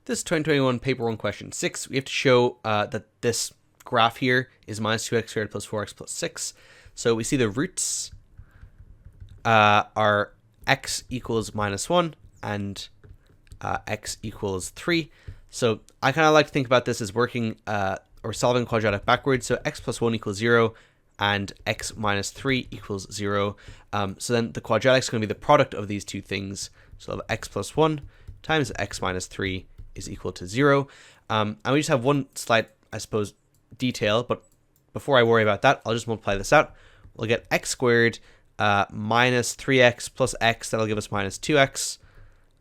This 2021 paper 1 question 6, we have to show that this graph here is minus 2x squared plus 4x plus 6. So we see the roots are x equals minus 1 and x equals 3. So I kind of like to think about this as working or solving quadratic backwards. So x plus 1 equals 0 and x minus 3 equals 0. So then the quadratic is going to be the product of these two things. So we'll have x plus 1 times x minus 3 is equal to 0. And we just have one slight, I suppose, detail, but before I worry about that, I'll just multiply this out. We'll get x squared minus 3x plus x, that'll give us minus 2x,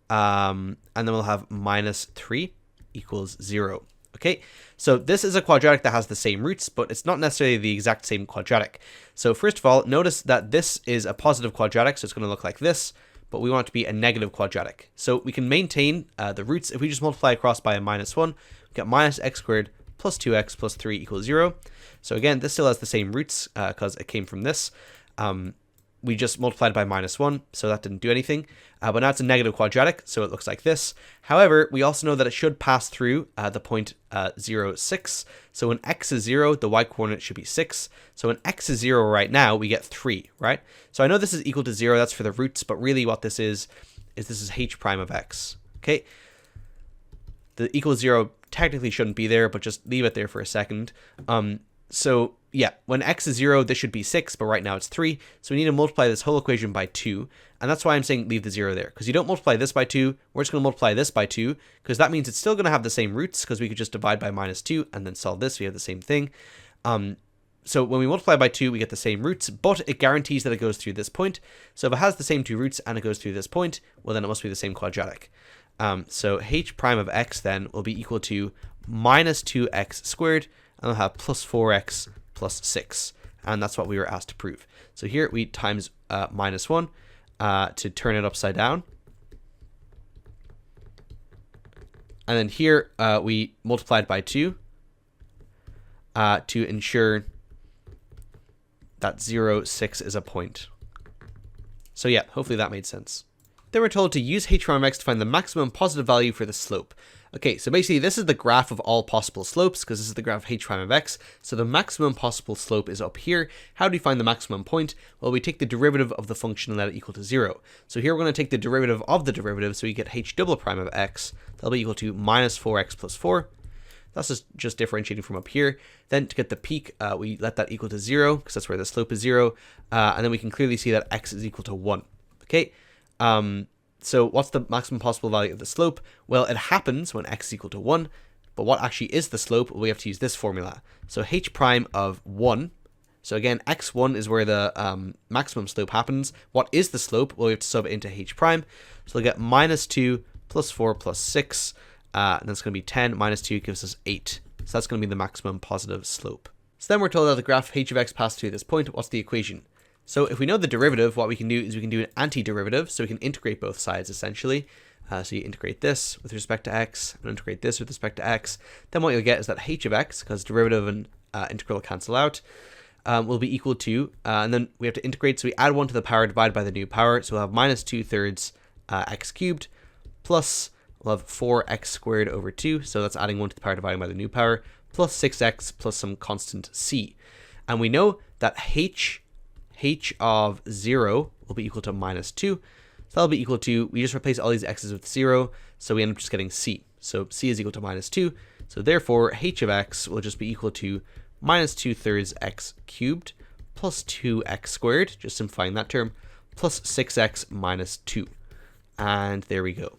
and then we'll have minus 3 equals 0. Okay, so this is a quadratic that has the same roots, but it's not necessarily the exact same quadratic. So first of all, notice that this is a positive quadratic, so it's going to look like this, but we want it to be a negative quadratic. So we can maintain the roots. If we just multiply across by a minus 1, we get minus x squared plus 2x plus 3 equals 0. So again, this still has the same roots because it came from this. We just multiplied by minus 1, so that didn't do anything. But now it's a negative quadratic, so it looks like this. However, we also know that it should pass through the point 0, 6. So when x is 0, the y-coordinate should be 6. So when x is 0 right now, we get 3, right? So I know this is equal to 0, that's for the roots, but really what this is this is h prime of x, okay? The equal 0 technically shouldn't be there, but just leave it there for a second. So yeah, when x is 0, this should be 6, but right now it's 3. So we need to multiply this whole equation by 2. And that's why I'm saying leave the 0 there. Because you don't multiply this by 2, we're just going to multiply this by 2. Because that means it's still going to have the same roots, because we could just divide by minus 2 and then solve this. We have the same thing. So when we multiply by 2, we get the same roots, but it guarantees that it goes through this point. So if it has the same two roots and it goes through this point, well, then it must be the same quadratic. So h prime of x then will be equal to minus 2x squared, and we'll have plus 4x plus 6, and that's what we were asked to prove. So here we times minus 1 to turn it upside down, and then here we multiplied by 2 to ensure that 0, 6 is a point. So yeah, hopefully that made sense. Then we're told to use h prime of x to find the maximum positive value for the slope. Okay, so basically this is the graph of all possible slopes, because this is the graph of h prime of x. So the maximum possible slope is up here. How do we find the maximum point? Well, we take the derivative of the function and let it equal to 0. So here we're going to take the derivative of the derivative, so we get h double prime of x. That'll be equal to minus 4x plus 4. That's just differentiating from up here. Then to get the peak, we let that equal to 0, because that's where the slope is 0. And then we can clearly see that x is equal to 1. Okay. So what's the maximum possible value of the slope? Well, it happens when x is equal to 1, but what actually is the slope? Well, we have to use this formula. So h prime of 1, so again, x1 is where the maximum slope happens. What is the slope? Well, we have to sub it into h prime. So we'll get minus 2 plus 4 plus 6, and that's going to be 10. Minus 2 gives us 8. So that's going to be the maximum positive slope. So then we're told that the graph of h of x passed through this point. What's the equation? So if we know the derivative, what we can do is we can do an antiderivative, so we can integrate both sides essentially. So you integrate this with respect to x, and integrate this with respect to x. Then what you'll get is that h of x, because derivative and integral cancel out, will be equal to, and then we have to integrate, so we add 1 to the power divided by the new power, so we'll have minus 2/3 x cubed, plus we'll have 4x squared over 2, so that's adding 1 to the power divided by the new power, plus 6x plus some constant c. And we know that h of 0 will be equal to minus 2. So that'll be equal to, we just replace all these x's with 0, so we end up just getting c. So c is equal to minus 2. So therefore, h of x will just be equal to minus 2/3 x cubed plus 2x squared, just simplifying that term, plus 6x minus 2. And there we go.